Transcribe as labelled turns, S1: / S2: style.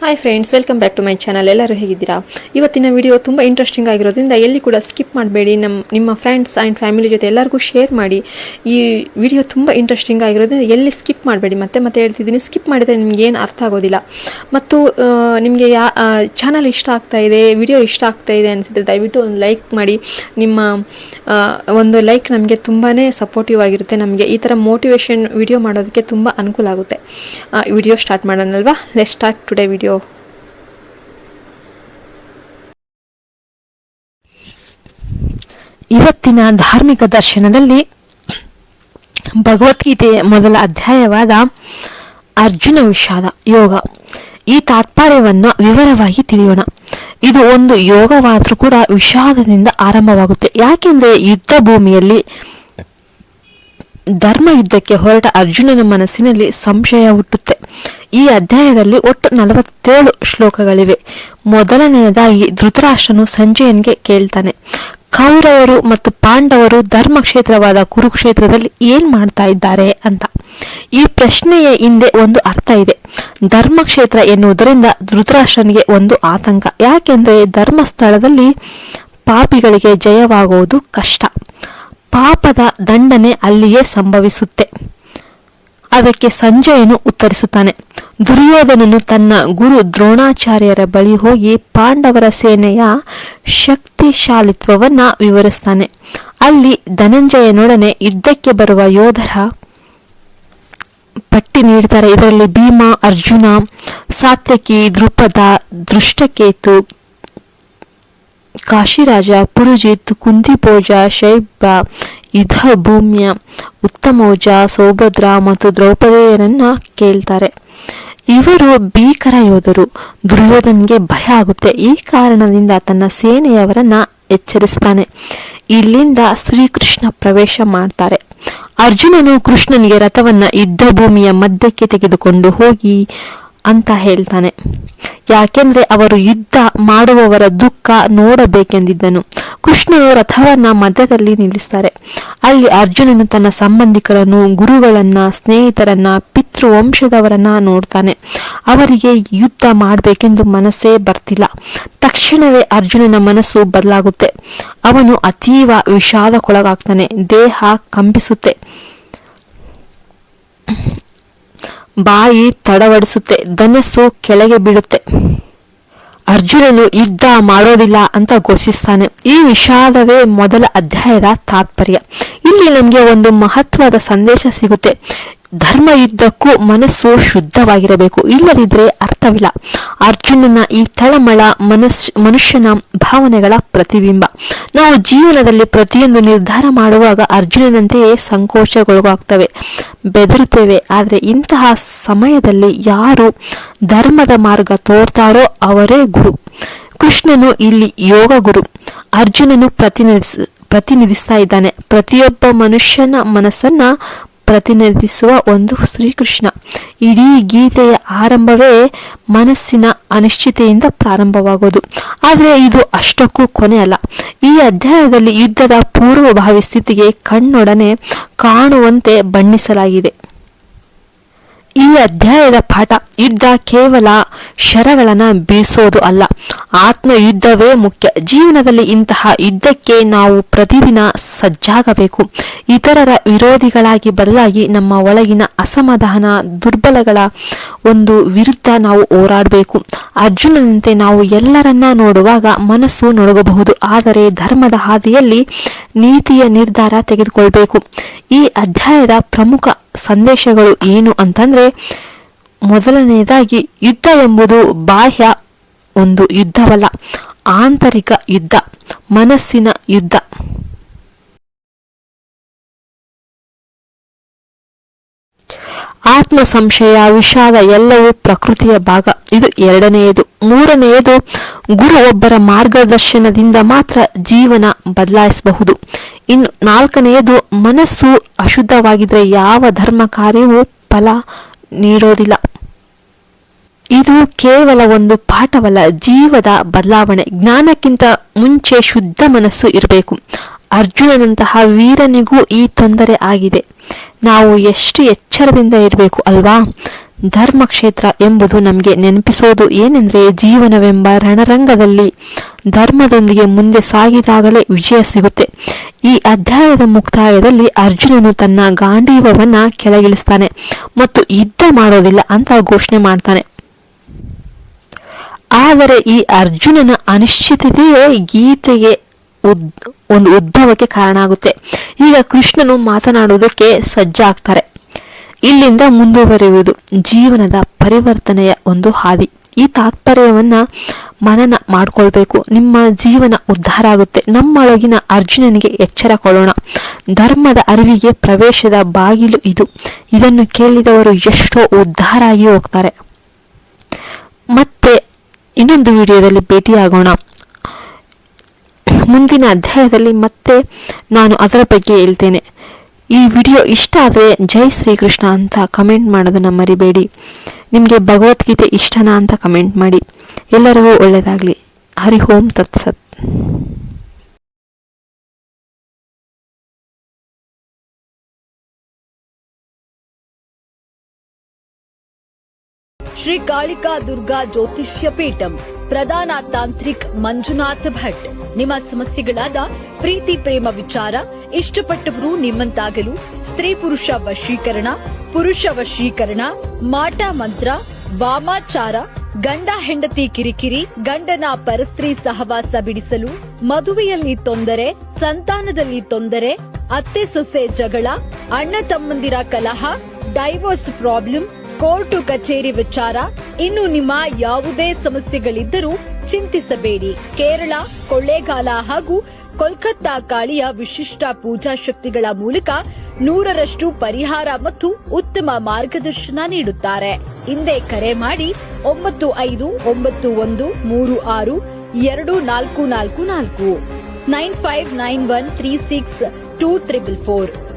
S1: Hi friends, welcome back to my channel. ಎಲ್ಲರೂ ಹೇಗಿದ್ದೀರಾ? ಇವತ್ತಿನ ವಿಡಿಯೋ ತುಂಬ ಇಂಟ್ರೆಸ್ಟಿಂಗ್ ಆಗಿರೋದ್ರಿಂದ ಎಲ್ಲಿ ಕೂಡ ಸ್ಕಿಪ್ ಮಾಡಬೇಡಿ. ನಿಮ್ಮ ಫ್ರೆಂಡ್ಸ್ ಆ್ಯಂಡ್ ಫ್ಯಾಮಿಲಿ ಜೊತೆ ಎಲ್ಲರಿಗೂ ಶೇರ್ ಮಾಡಿ. ಈ ವಿಡಿಯೋ ತುಂಬ ಇಂಟ್ರೆಸ್ಟಿಂಗ್ ಆಗಿರೋದ್ರಿಂದ ಎಲ್ಲಿ ಸ್ಕಿಪ್ ಮಾಡಬೇಡಿ. ಮತ್ತೆ ಹೇಳ್ತಿದ್ದೀನಿ, ಸ್ಕಿಪ್ ಮಾಡಿದರೆ ನಿಮ್ಗೆ ಏನು ಅರ್ಥ ಆಗೋದಿಲ್ಲ. ಮತ್ತು ನಿಮಗೆ ಚಾನಲ್ ಇಷ್ಟ ಆಗ್ತಾ ಇದೆ, ವಿಡಿಯೋ ಇಷ್ಟ ಆಗ್ತಾ ಇದೆ ಅನಿಸಿದ್ರೆ ದಯವಿಟ್ಟು ಒಂದು ಲೈಕ್ ಮಾಡಿ. ನಿಮ್ಮ ಒಂದು ಲೈಕ್ ನಮಗೆ ತುಂಬಾ ಸಪೋರ್ಟಿವ್ ಆಗಿರುತ್ತೆ. ನಮಗೆ ಈ ಥರ ಮೋಟಿವೇಶನ್ ವಿಡಿಯೋ ಮಾಡೋದಕ್ಕೆ ತುಂಬ ಅನುಕೂಲ ಆಗುತ್ತೆ. ವಿಡಿಯೋ ಸ್ಟಾರ್ಟ್ ಮಾಡೋಣಲ್ವಾ? Let's start today video. ಇವತ್ತಿನ ಧಾರ್ಮಿಕ ದರ್ಶನದಲ್ಲಿ ಭಗವದ್ಗೀತೆಯ ಮೊದಲ ಅಧ್ಯಾಯವಾದ ಅರ್ಜುನ ವಿಷಾದ ಯೋಗ, ಈ ತಾತ್ಪರ್ಯವನ್ನು ವಿವರವಾಗಿ ತಿಳಿಯೋಣ. ಇದು ಒಂದು ಯೋಗವಾದರೂ ಕೂಡ ವಿಷಾದದಿಂದ ಆರಂಭವಾಗುತ್ತೆ. ಯಾಕೆಂದರೆ ಯುದ್ಧ ಭೂಮಿಯಲ್ಲಿ ಧರ್ಮ ಯುದ್ಧಕ್ಕೆ ಹೊರಟ ಅರ್ಜುನನ ಮನಸ್ಸಿನಲ್ಲಿ ಸಂಶಯ ಹುಟ್ಟುತ್ತೆ. ಈ ಅಧ್ಯಾಯದಲ್ಲಿ ಒಟ್ಟು 47 ಶ್ಲೋಕಗಳಿವೆ. ಮೊದಲನೆಯದಾಗಿ ಧೃತರಾಷ್ಟ್ರನು ಸಂಜಯನ್ಗೆ ಕೇಳ್ತಾನೆ, ಕೌರವರು ಮತ್ತು ಪಾಂಡವರು ಧರ್ಮಕ್ಷೇತ್ರವಾದ ಕುರುಕ್ಷೇತ್ರದಲ್ಲಿ ಏನ್ ಮಾಡ್ತಾ ಇದ್ದಾರೆ ಅಂತ. ಈ ಪ್ರಶ್ನೆಯ ಹಿಂದೆ ಒಂದು ಅರ್ಥ ಇದೆ. ಧರ್ಮಕ್ಷೇತ್ರ ಎನ್ನುವುದರಿಂದ ಧೃತರಾಷ್ಟ್ರನಿಗೆ ಒಂದು ಆತಂಕ. ಯಾಕೆಂದ್ರೆ ಧರ್ಮಸ್ಥಳದಲ್ಲಿ ಪಾಪಿಗಳಿಗೆ ಜಯವಾಗುವುದು ಕಷ್ಟ. ಪಾಪದ ದಂಡನೆ ಅಲ್ಲಿಯೇ ಸಂಭವಿಸುತ್ತೆ. ಅದಕ್ಕೆ ಸಂಜಯನು ಉತ್ತರಿಸುತ್ತಾನೆ. ದುರ್ಯೋಧನನು ತನ್ನ ಗುರು ದ್ರೋಣಾಚಾರ್ಯರ ಬಳಿ ಹೋಗಿ ಪಾಂಡವರ ಸೇನೆಯ ಶಕ್ತಿಶಾಲಿತ್ವವನ್ನ ವಿವರಿಸ್ತಾನೆ. ಅಲ್ಲಿ ಧನಂಜಯನೊಡನೆ ಯುದ್ಧಕ್ಕೆ ಬರುವ ಯೋಧರ ಪಟ್ಟಿ ನೀಡ್ತಾರೆ. ಇದರಲ್ಲಿ ಭೀಮ, ಅರ್ಜುನ, ಸಾತ್ಯಕಿ, ದ್ರುಪದ, ದೃಷ್ಟಕೇತು, ಕಾಶಿರಾಜ, ಪುರುಜಿತ್, ಕುಂತಿಭೋಜ, ಶೈಬ್ಯ, ಯುಧಭೂಮ್ಯ, ಉತ್ತಮೌಜ, ಸೌಭದ್ರ ಮತ್ತು ದ್ರೌಪದಿಯರನ್ನ ಕೇಳ್ತಾರೆ. ಇವರು ಭೀಕರ ಯೋಧರು. ದುರ್ಯೋಧನ್ಗೆ ಭಯ ಆಗುತ್ತೆ. ಈ ಕಾರಣದಿಂದ ತನ್ನ ಸೇನೆಯವರನ್ನ ಎಚ್ಚರಿಸ್ತಾನೆ. ಇಲ್ಲಿಂದ ಶ್ರೀಕೃಷ್ಣ ಪ್ರವೇಶ ಮಾಡ್ತಾರೆ. ಅರ್ಜುನನು ಕೃಷ್ಣನಿಗೆ ರಥವನ್ನ ಯುದ್ಧ ಭೂಮಿಯ ಮಧ್ಯಕ್ಕೆ ತೆಗೆದುಕೊಂಡು ಹೋಗಿ ಅಂತ ಹೇಳ್ತಾನೆ. ಯಾಕೆಂದ್ರೆ ಅವರು ಯುದ್ಧ ಮಾಡುವವರ ದುಃಖ ನೋಡಬೇಕೆಂದಿದ್ದನು. ಕೃಷ್ಣನು ರಥವನ್ನ ಮಧ್ಯದಲ್ಲಿ ನಿಲ್ಲಿಸ್ತಾರೆ. ಅಲ್ಲಿ ಅರ್ಜುನನು ತನ್ನ ಸಂಬಂಧಿಕರನ್ನು, ಗುರುಗಳನ್ನ, ಸ್ನೇಹಿತರನ್ನ, ಪಿತೃವಂಶದವರನ್ನ ನೋಡ್ತಾನೆ. ಅವರಿಗೆ ಯುದ್ಧ ಮಾಡಬೇಕೆಂದು ಮನಸ್ಸೇ ಬರ್ತಿಲ್ಲ. ತಕ್ಷಣವೇ ಅರ್ಜುನನ ಮನಸ್ಸು ಬದಲಾಗುತ್ತೆ. ಅವನು ಅತೀವ ವಿಷಾದಕ್ಕೊಳಗಾಗ್ತಾನೆ. ದೇಹ ಕಂಪಿಸುತ್ತೆ, ಬಾಯಿ ತಡವಡಿಸುತ್ತೆ, ಧನಸ್ಸು ಕೆಳಗೆ ಬೀಳುತ್ತೆ. ಅರ್ಜುನನು ಯುದ್ಧ ಮಾಡೋದಿಲ್ಲ ಅಂತ ಘೋಷಿಸ್ತಾನೆ. ಈ ವಿಷಾದವೇ ಮೊದಲ ಅಧ್ಯಾಯದ ತಾತ್ಪರ್ಯ. ಇಲ್ಲಿ ನಮಗೆ ಒಂದು ಮಹತ್ವದ ಸಂದೇಶ ಸಿಗುತ್ತೆ. ಧರ್ಮ ಯುದ್ಧಕ್ಕೂ ಮನಸ್ಸು ಶುದ್ಧವಾಗಿರಬೇಕು, ಇಲ್ಲದಿದ್ರೆ ಅರ್ಥವಿಲ್ಲ. ಅರ್ಜುನನ ಈ ತಳಮಳ ಮನುಷ್ಯನ ಭಾವನೆಗಳ ಪ್ರತಿಬಿಂಬ. ನಾವು ಜೀವನದಲ್ಲಿ ಪ್ರತಿಯೊಂದು ನಿರ್ಧಾರ ಮಾಡುವಾಗ ಅರ್ಜುನನಂತೆಯೇ ಸಂಕೋಚಗೊಳಗಾಗ್ತವೆ, ಬೆದರುತ್ತೇವೆ. ಆದರೆ ಇಂತಹ ಸಮಯದಲ್ಲಿ ಯಾರು ಧರ್ಮದ ಮಾರ್ಗ ತೋರ್ತಾರೋ ಅವರೇ ಗುರು. ಕೃಷ್ಣನು ಇಲ್ಲಿ ಯೋಗ ಗುರು. ಅರ್ಜುನನು ಪ್ರತಿನಿಧಿಸ್ತಾ ಇದ್ದಾನೆ. ಪ್ರತಿಯೊಬ್ಬ ಮನುಷ್ಯನ ಮನಸ್ಸನ್ನ ಪ್ರತಿನಿಧಿಸುವ ಒಂದು ಶ್ರೀಕೃಷ್ಣ. ಇಡೀ ಗೀತೆಯ ಆರಂಭವೇ ಮನಸ್ಸಿನ ಅನಿಶ್ಚಿತೆಯಿಂದ ಪ್ರಾರಂಭವಾಗೋದು. ಆದರೆ ಇದು ಅಷ್ಟಕ್ಕೂ ಕೊನೆ ಅಲ್ಲ. ಈ ಅಧ್ಯಾಯದಲ್ಲಿ ಯುದ್ಧದ ಪೂರ್ವಭಾವಿ ಸ್ಥಿತಿಗೆ ಕಣ್ಣೊಡನೆ ಕಾಣುವಂತೆ ಬಣ್ಣಿಸಲಾಗಿದೆ. ಈ ಅಧ್ಯಾಯದ ಪಾಠ, ಯುದ್ಧ ಕೇವಲ ಶರಗಳನ್ನ ಬೀಸೋದು ಅಲ್ಲ, ಆತ್ಮ ಯುದ್ಧವೇ ಮುಖ್ಯ. ಜೀವನದಲ್ಲಿ ಇಂತಹ ಯುದ್ಧಕ್ಕೆ ನಾವು ಪ್ರತಿದಿನ ಸಜ್ಜಾಗಬೇಕು. ಇತರರ ವಿರೋಧಿಗಳಾಗಿ ಬದಲಾಗಿ ನಮ್ಮ ಒಳಗಿನ ಅಸಮಾಧಾನ, ದುರ್ಬಲಗಳ ಒಂದು ವಿರುದ್ಧ ನಾವು ಹೋರಾಡಬೇಕು. ಅರ್ಜುನನಂತೆ ನಾವು ಎಲ್ಲರನ್ನ ನೋಡುವಾಗ ಮನಸ್ಸು ನೊಡಗಬಹುದು, ಆದರೆ ಧರ್ಮದ ಹಾದಿಯಲ್ಲಿ ನೀತಿಯ ನಿರ್ಧಾರ ತೆಗೆದುಕೊಳ್ಬೇಕು. ಈ ಅಧ್ಯಾಯದ ಪ್ರಮುಖ ಸಂದೇಶಗಳು ಏನು ಅಂತಂದ್ರೆ, ಮೊದಲನೆಯದಾಗಿ ಯುದ್ಧ ಎಂಬುದು ಬಾಹ್ಯ ಒಂದು ಯುದ್ಧವಲ್ಲ, ಆಂತರಿಕ ಯುದ್ಧ, ಮನಸ್ಸಿನ ಯುದ್ಧ. ಆತ್ಮ ಸಂಶಯ, ವಿಷಾದ ಎಲ್ಲವೂ ಪ್ರಕೃತಿಯ ಭಾಗ. ಇದು ಎರಡನೆಯದು. ಮೂರನೆಯದು, ಗುರು ಒಬ್ಬರ ಮಾರ್ಗದರ್ಶನದಿಂದ ಮಾತ್ರ ಜೀವನ ಬದಲಾಯಿಸಬಹುದು. ಇನ್ನು ನಾಲ್ಕನೆಯದು, ಮನಸ್ಸು ಅಶುದ್ಧವಾಗಿದ್ರೆ ಯಾವ ಧರ್ಮ ಕಾರ್ಯವೂ ಫಲ ನೀಡೋದಿಲ್ಲ. ಇದು ಕೇವಲ ಒಂದು ಪಾಠವಲ್ಲ, ಜೀವದ ಬದಲಾವಣೆ. ಜ್ಞಾನಕ್ಕಿಂತ ಮುಂಚೆ ಶುದ್ಧ ಮನಸ್ಸು ಇರಬೇಕು. ಅರ್ಜುನನಂತಹ ವೀರನಿಗೂ ಈ ತೊಂದರೆ ಆಗಿದೆ. ನಾವು ಎಷ್ಟು ಎಚ್ಚರದಿಂದ ಇರಬೇಕು ಅಲ್ವಾ? ಧರ್ಮಕ್ಷೇತ್ರ ಎಂಬುದು ನಮಗೆ ನೆನಪಿಸೋದು ಏನೆಂದರೆ, ಜೀವನವೆಂಬ ರಣರಂಗದಲ್ಲಿ ಧರ್ಮದೊಂದಿಗೆ ಮುಂದೆ ಸಾಗಿದಾಗಲೇ ವಿಜಯ ಸಿಗುತ್ತೆ. ಈ ಅಧ್ಯಾಯದ ಮುಕ್ತಾಯದಲ್ಲಿ ಅರ್ಜುನನು ತನ್ನ ಗಾಂಡೀವವನ್ನ ಕೆಳಗಿಳಿಸ್ತಾನೆ ಮತ್ತು ಯುದ್ಧ ಮಾಡೋದಿಲ್ಲ ಅಂತ ಘೋಷಣೆ ಮಾಡ್ತಾನೆ. ಆದರೆ ಈ ಅರ್ಜುನನ ಅನಿಶ್ಚಿತತೆಯೇ ಗೀತೆಗೆ ಒಂದು ಉದ್ಭವಕ್ಕೆ ಕಾರಣ ಆಗುತ್ತೆ. ಈಗ ಕೃಷ್ಣನು ಮಾತನಾಡುವುದಕ್ಕೆ ಸಜ್ಜಾಗ್ತಾರೆ. ಇಲ್ಲಿಂದ ಮುಂದುವರಿಯುವುದು ಜೀವನದ ಪರಿವರ್ತನೆಯ ಒಂದು ಹಾದಿ. ಈ ತಾತ್ಪರ್ಯವನ್ನ ಮನನ ಮಾಡ್ಕೊಳ್ಬೇಕು. ನಿಮ್ಮ ಜೀವನ ಉದ್ಧಾರ ಆಗುತ್ತೆ. ನಮ್ಮೊಳಗಿನ ಅರ್ಜುನನಿಗೆ ಎಚ್ಚರ ಕೊಡೋಣ. ಧರ್ಮದ ಅರಿವಿಗೆ ಪ್ರವೇಶದ ಬಾಗಿಲು ಇದು. ಇದನ್ನು ಕೇಳಿದವರು ಎಷ್ಟೋ ಉದ್ಧಾರ ಆಗಿ ಹೋಗ್ತಾರೆ. ಮತ್ತೆ ಇನ್ನೊಂದು ವಿಡಿಯೋದಲ್ಲಿ ಭೇಟಿಯಾಗೋಣ. ಮುಂದಿನ ಅಧ್ಯಾಯದಲ್ಲಿ ಮತ್ತೆ ನಾನು ಅದರ ಬಗ್ಗೆ ಹೇಳ್ತೇನೆ. ಈ ವಿಡಿಯೋ ಇಷ್ಟ ಆದರೆ ಜೈ ಶ್ರೀಕೃಷ್ಣ ಅಂತ ಕಮೆಂಟ್ ಮಾಡೋದನ್ನು ಮರಿಬೇಡಿ. ನಿಮಗೆ ಭಗವದ್ಗೀತೆ ಇಷ್ಟನಾ ಅಂತ ಕಮೆಂಟ್ ಮಾಡಿ. ಎಲ್ಲರಿಗೂ ಒಳ್ಳೆಯದಾಗಲಿ. ಹರಿ ಓಂ ತತ್ಸತ್.
S2: ಶ್ರೀ ಕಾಳಿಕಾ ದುರ್ಗಾ ಜ್ಯೋತಿಷ್ಯ ಪೀಠಂ, ಪ್ರಧಾನ ತಾಂತ್ರಿಕ್ ಮಂಜುನಾಥ್ ಭಟ್. ನಿಮ್ಮ ಸಮಸ್ಯೆಗಳಾದ ಪ್ರೀತಿ ಪ್ರೇಮ ವಿಚಾರ, ಇಷ್ಟಪಟ್ಟವರು ನಿಮ್ಮಂತಾಗಲು, ಸ್ತ್ರೀ ಪುರುಷ ವಶೀಕರಣ, ಪುರುಷ ವಶೀಕರಣ, ಮಾಟ ಮಂತ್ರ, ವಾಮಾಚಾರ, ಗಂಡ ಹೆಂಡತಿ ಕಿರಿಕಿರಿ, ಗಂಡನ ಪರಸ್ತ್ರೀ ಸಹವಾಸ ಬಿಡಿಸಲು, ಮದುವೆಯಲ್ಲಿ ತೊಂದರೆ, ಸಂತಾನದಲ್ಲಿ ತೊಂದರೆ, ಅತ್ತೆ ಸೊಸೆ ಜಗಳ, ಅಣ್ಣ ತಮ್ಮಂದಿರ ಕಲಹ, ಡೈವೋರ್ಸ್ ಪ್ರಾಬ್ಲಮ್, ಕೋರ್ಟು ಕಚೇರಿ ವಿಚಾರ, ಇನ್ನು ನಿಮ್ಮ ಯಾವುದೇ ಸಮಸ್ಯೆಗಳಿದ್ದರೂ ಚಿಂತಿಸಬೇಡಿ. ಕೇರಳ, ಕೊಳ್ಳೇಗಾಲ ಹಾಗೂ ಕೋಲ್ಕತ್ತಾ ಕಾಳಿಯ ವಿಶಿಷ್ಟ ಪೂಜಾ ಶಕ್ತಿಗಳ ಮೂಲಕ 100ರಷ್ಟು ಪರಿಹಾರ ಮತ್ತು ಉತ್ತಮ ಮಾರ್ಗದರ್ಶನ ನೀಡುತ್ತಾರೆ. ಹಿಂದೆ ಕರೆ ಮಾಡಿ 9591362444 9591362444